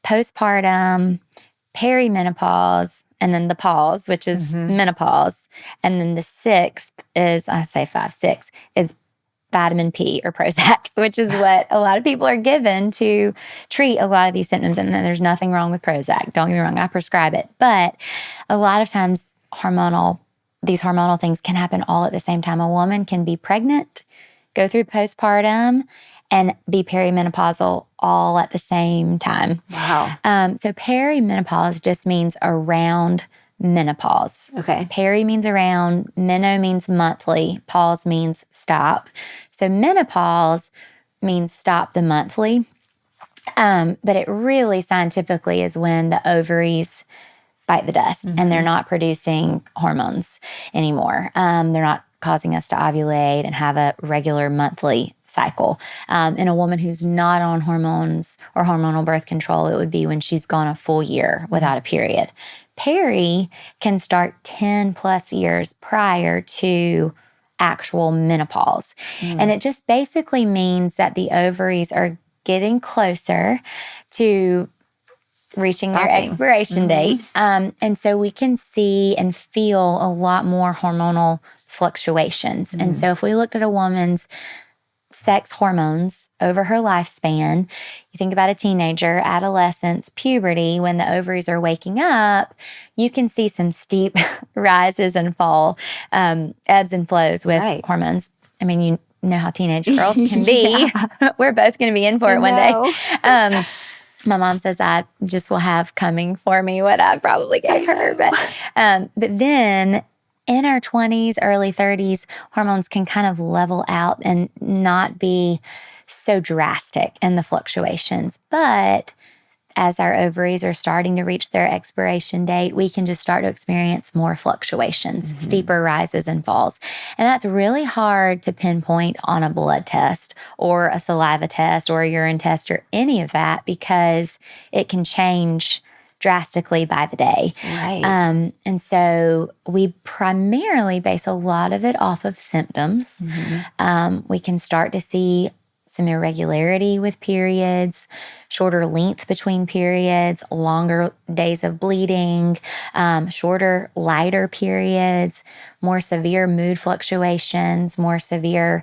postpartum, perimenopause, and then the pause, which is menopause. And then the 6th is, I say 5, 6, is vitamin P or Prozac, which is what a lot of people are given to treat a lot of these symptoms. And then there's nothing wrong with Prozac. Don't get me wrong, I prescribe it. But a lot of times these hormonal things can happen all at the same time. A woman can be pregnant, go through postpartum, and be perimenopausal all at the same time. Wow. So perimenopause just means around menopause. Okay. Peri means around, meno means monthly, pause means stop. So menopause means stop the monthly. But it really scientifically is when the ovaries bite the dust and they're not producing hormones anymore. They're not causing us to ovulate and have a regular monthly cycle. In a woman who's not on hormones or hormonal birth control, it would be when she's gone a full year without a period. Peri can start 10 plus years prior to actual menopause. And it just basically means that the ovaries are getting closer to reaching their expiration date. And so we can see and feel a lot more hormonal fluctuations. And so if we looked at a woman's sex hormones over her lifespan, you think about a teenager, adolescence, puberty, when the ovaries are waking up, you can see some steep rises and fall, ebbs and flows with hormones. I mean, you know how teenage girls can be. We're both going to be in for it one day. My mom says I just will have coming for me what I probably gave her. But then in our 20s, early 30s, hormones can kind of level out and not be so drastic in the fluctuations. But as our ovaries are starting to reach their expiration date, we can just start to experience more fluctuations, steeper rises and falls. And that's really hard to pinpoint on a blood test or a saliva test or a urine test or any of that, because it can change drastically by the day. Right. And so we primarily base a lot of it off of symptoms. We can start to see some irregularity with periods, shorter length between periods, longer days of bleeding, shorter, lighter periods, more severe mood fluctuations, more severe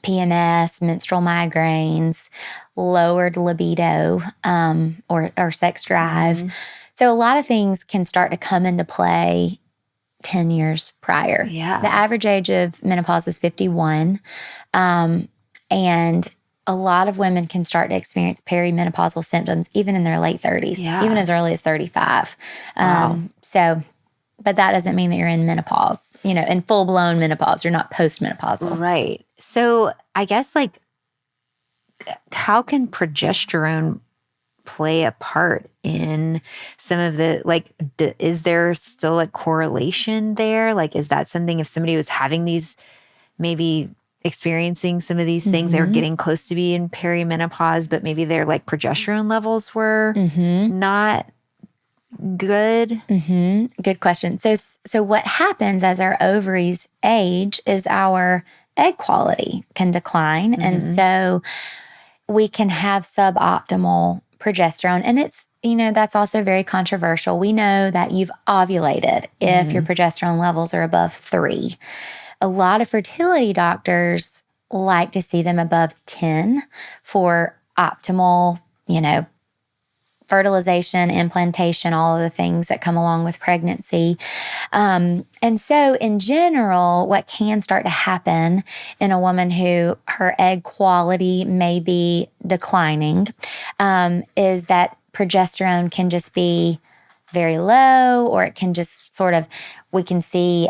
PMS, menstrual migraines, lowered libido, or sex drive. So a lot of things can start to come into play 10 years prior. Yeah. The average age of menopause is 51. And a lot of women can start to experience perimenopausal symptoms even in their late 30s, even as early as 35. But that doesn't mean that you're in menopause, in full-blown menopause. You're not postmenopausal. Right. So I guess, how can progesterone play a part in some of the, is there still a correlation there? Is that something, if somebody was having these, maybe experiencing some of these things, they were getting close to being perimenopause, but maybe their progesterone levels were not good? Good question. So what happens as our ovaries age is our egg quality can decline. And so we can have suboptimal progesterone. And it's, that's also very controversial. We know that you've ovulated if your progesterone levels are above 3. A lot of fertility doctors like to see them above 10 for optimal, fertilization, implantation, all of the things that come along with pregnancy. And so in general, what can start to happen in a woman who her egg quality may be declining is that progesterone can just be very low, or it can just we can see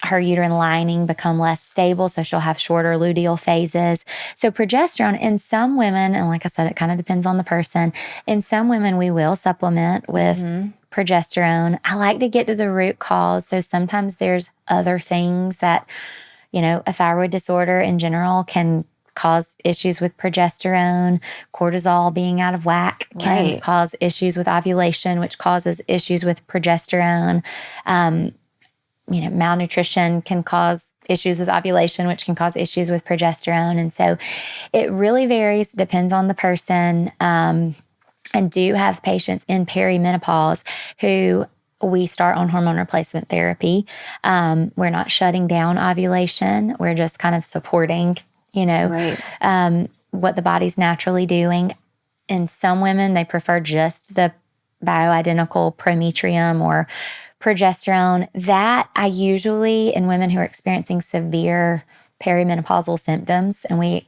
her uterine lining become less stable, so she'll have shorter luteal phases. So progesterone in some women, and like I said, it kind of depends on the person. In some women, we will supplement with progesterone. I like to get to the root cause. So sometimes there's other things that, a thyroid disorder in general can cause issues with progesterone. Cortisol being out of whack can cause issues with ovulation, which causes issues with progesterone. Malnutrition can cause issues with ovulation, which can cause issues with progesterone. And so it really varies, depends on the person. And do have patients in perimenopause who we start on hormone replacement therapy. We're not shutting down ovulation. We're just kind of supporting, what the body's naturally doing. In some women, they prefer just the bioidentical prometrium or progesterone. That I usually, in women who are experiencing severe perimenopausal symptoms, and we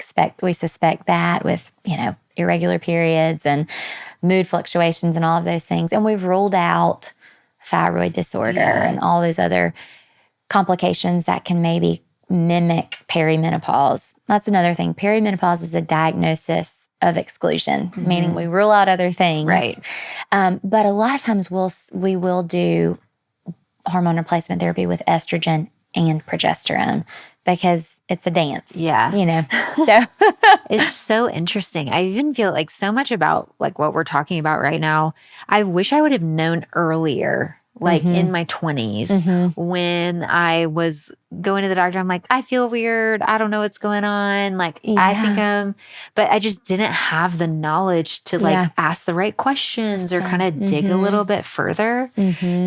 suspect that with, irregular periods and mood fluctuations and all of those things. And we've ruled out thyroid disorder and all those other complications that can maybe mimic perimenopause. That's another thing. Perimenopause is a diagnosis of exclusion, meaning we rule out other things. Right. But a lot of times we will do hormone replacement therapy with estrogen and progesterone because it's a dance. Yeah. So it's so interesting. I even feel like so much about like what we're talking about right now. I wish I would have known earlier, like in my 20s when I was going to the doctor. I'm like, I feel weird. I don't know what's going on. Like, I think but I just didn't have the knowledge to like ask the right questions or kind of dig a little bit further.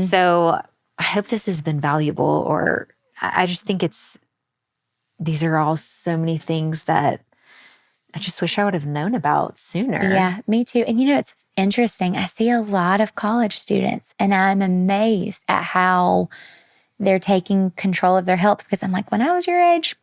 So I hope this has been valuable, or I just think these are all so many things that I just wish I would have known about sooner. Yeah, me too. And it's interesting. I see a lot of college students and I'm amazed at how they're taking control of their health, because I'm like, when I was your age,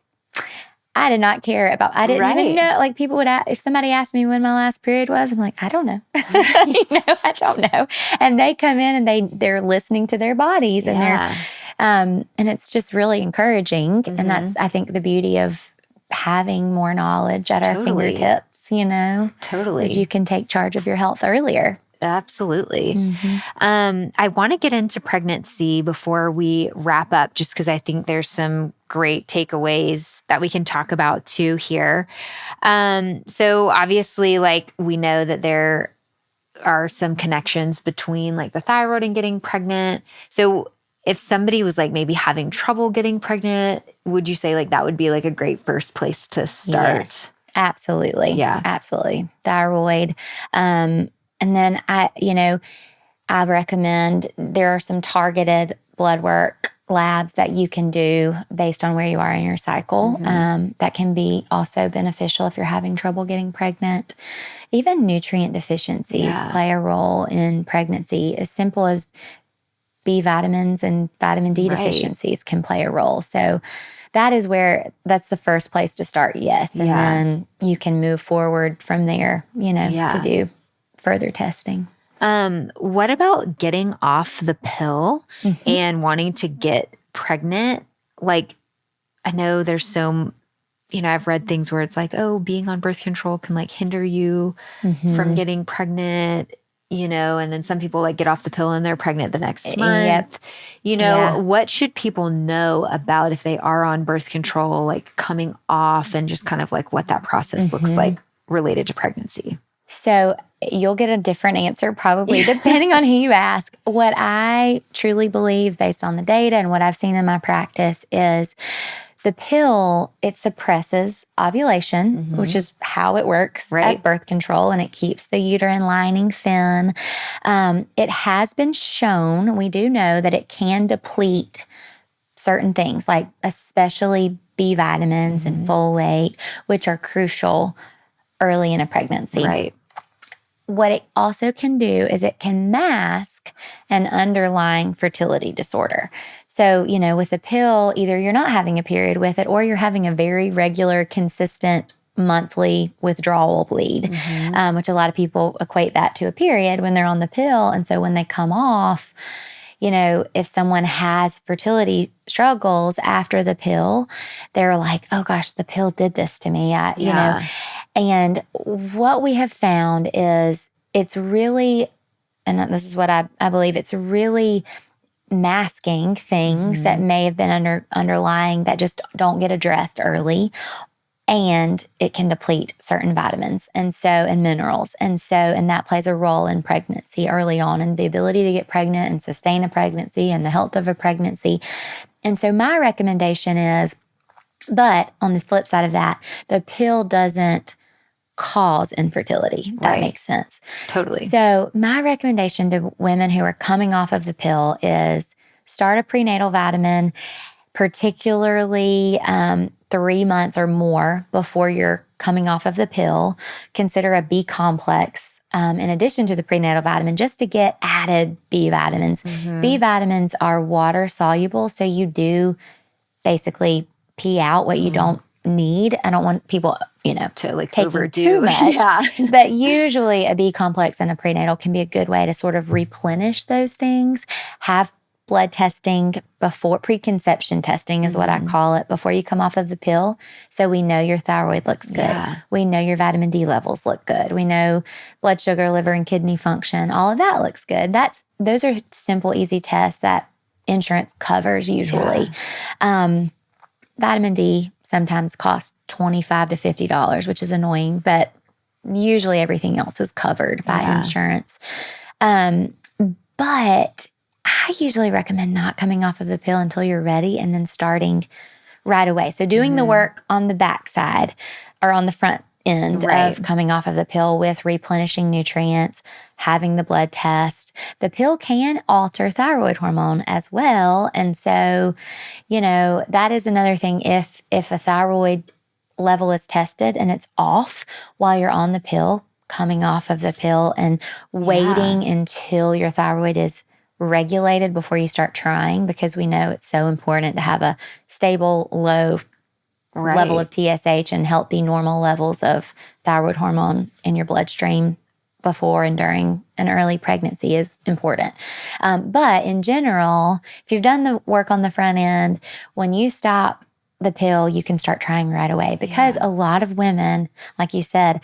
I did not care about, I didn't even know, like people would, if somebody asked me when my last period was, I'm like, I don't know. I don't know. And they come in and they're listening to their bodies and they're, and it's just really encouraging. And that's, I think, the beauty of having more knowledge at our fingertips, Totally. is you can take charge of your health earlier. Absolutely. I want to get into pregnancy before we wrap up, just because I think there's some great takeaways that we can talk about too here. So obviously, like, we know that there are some connections between like the thyroid and getting pregnant. So if somebody was like maybe having trouble getting pregnant, would you say like that would be like a great first place to start? Yes, absolutely. Yeah. Absolutely. Thyroid. And then I recommend there are some targeted blood work labs that you can do based on where you are in your cycle. That can be also beneficial if you're having trouble getting pregnant. Even nutrient deficiencies play a role in pregnancy. As simple as B vitamins and vitamin D deficiencies can play a role. So that's the first place to start, yes. And then you can move forward from there, to do further testing. What about getting off the pill and wanting to get pregnant? Like, I know there's I've read things where it's like, oh, being on birth control can like hinder you from getting pregnant, and then some people like get off the pill and they're pregnant the next month. What should people know about if they are on birth control, like coming off, and just kind of like what that process looks like related to pregnancy? So you'll get a different answer probably depending on who you ask. What I truly believe based on the data and what I've seen in my practice is the pill, it suppresses ovulation, which is how it works as birth control, and it keeps the uterine lining thin. It has been shown, we do know that it can deplete certain things, like especially B vitamins and folate, which are crucial early in a pregnancy. Right. What it also can do is it can mask an underlying fertility disorder. So, with a pill, either you're not having a period with it or you're having a very regular, consistent monthly withdrawal bleed, which a lot of people equate that to a period when they're on the pill. And so when they come off, if someone has fertility struggles after the pill, they're like, oh gosh, the pill did this to me. And what we have found is it's really, and this is what I believe, it's really masking things that may have been underlying that just don't get addressed early. And it can deplete certain vitamins and minerals. And that plays a role in pregnancy early on, and the ability to get pregnant and sustain a pregnancy and the health of a pregnancy. And so my recommendation is, but on the flip side of that, the pill doesn't cause infertility. That makes sense. Totally. So my recommendation to women who are coming off of the pill is start a prenatal vitamin, particularly 3 months or more before you're coming off of the pill. Consider a B complex in addition to the prenatal vitamin, just to get added B vitamins. B vitamins are water soluble, so you do basically pee out what you don't need. I don't want people, to like taking overdo too much. Yeah. But usually a B complex and a prenatal can be a good way to sort of replenish those things. Have blood testing before, preconception testing is what I call it, before you come off of the pill. So we know your thyroid looks good. Yeah. We know your vitamin D levels look good. We know blood sugar, liver, and kidney function. All of that looks good. Those are simple, easy tests that insurance covers usually. Yeah. Vitamin D sometimes costs $25 to $50, which is annoying, but usually everything else is covered by insurance. But I usually recommend not coming off of the pill until you're ready and then starting right away. So doing the work on the backside or on the front end of coming off of the pill with replenishing nutrients, having the blood test. The pill can alter thyroid hormone as well. And so, that is another thing. If a thyroid level is tested and it's off while you're on the pill, coming off of the pill and waiting until your thyroid is regulated before you start trying, because we know it's so important to have a stable, low level of TSH and healthy, normal levels of thyroid hormone in your bloodstream before and during an early pregnancy is important. But in general, if you've done the work on the front end, when you stop the pill, you can start trying right away, because a lot of women, like you said,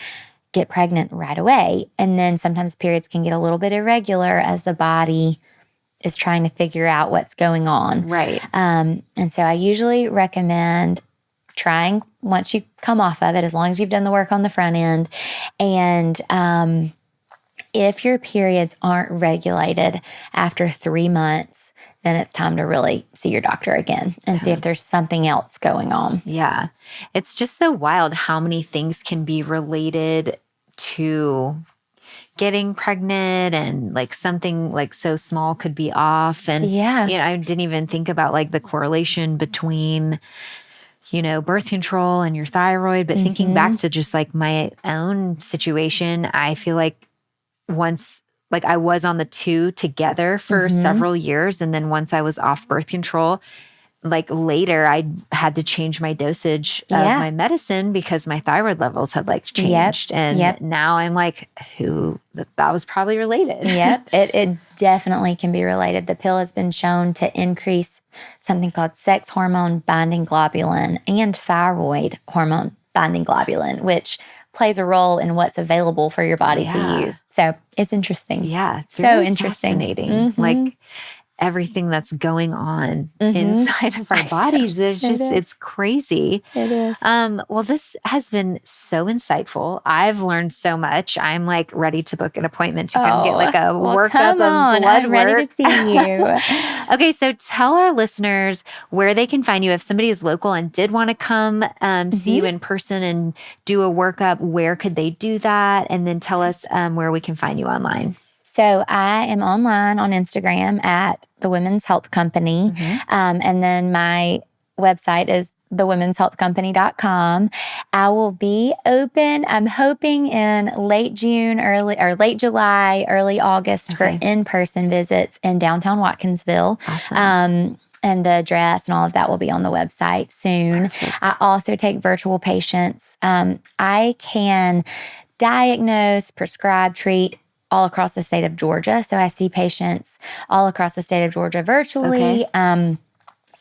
get pregnant right away. And then sometimes periods can get a little bit irregular as the body is trying to figure out what's going on. Right. And so I usually recommend trying once you come off of it, as long as you've done the work on the front end. And if your periods aren't regulated after 3 months, then it's time to really see your doctor again and see if there's something else going on. Yeah. It's just so wild how many things can be related to getting pregnant, and like something like so small could be off. And I didn't even think about like the correlation between birth control and your thyroid. But thinking back to just like my own situation, I feel like once, like I was on the two together for several years. And then once I was off birth control, like later I had to change my dosage of my medicine because my thyroid levels had like changed. And now I'm like, that was probably related. It definitely can be related. The pill has been shown to increase something called sex hormone binding globulin and thyroid hormone binding globulin, which plays a role in what's available for your body to use. So it's interesting. Yeah. It's so interesting. Fascinating. Like everything that's going on inside of our bodies. It's crazy. It is. Well, this has been so insightful. I've learned so much. I'm like ready to book an appointment to come get like a workup of blood I'm ready work. to see you. Okay, so tell our listeners where they can find you. If somebody is local and did want to come see you in person and do a workup, where could they do that? And then tell us where we can find you online. So I am online on Instagram at The Women's Health Company. And then my website is thewomenshealthcompany.com. I will be open, I'm hoping in late July, early August for in-person visits in downtown Watkinsville. Awesome. And the address and all of that will be on the website soon. Perfect. I also take virtual patients. I can diagnose, prescribe, treat all across the state of Georgia. So I see patients all across the state of Georgia virtually. Okay.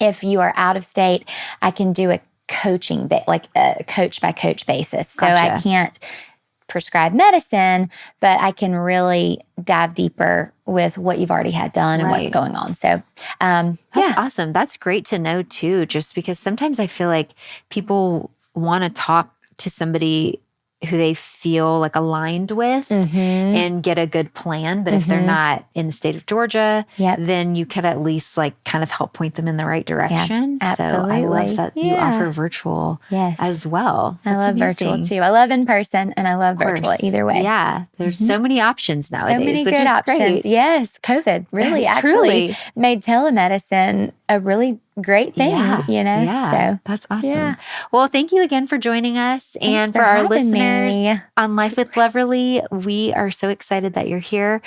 If you are out of state, I can do a coaching, like a coach by coach basis. So Gotcha. I can't prescribe medicine, but I can really dive deeper with what you've already had done and what's going on. So, that's awesome. That's great to know too, just because sometimes I feel like people want to talk to somebody who they feel like aligned with and get a good plan. But if they're not in the state of Georgia, then you could at least like kind of help point them in the right direction. Yeah, absolutely. So I love that you offer virtual as well. I love virtual too. I love in person and I love virtual either way. Yeah. There's so many options nowadays. So many good options. Great. Yes. COVID really actually made telemedicine a really great thing, you know? Yeah, so, that's awesome. Yeah. Well, thank you again for joining us. Thanks and for our listeners me. On Life with Loverly, we are so excited that you're here.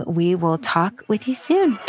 We will talk with you soon.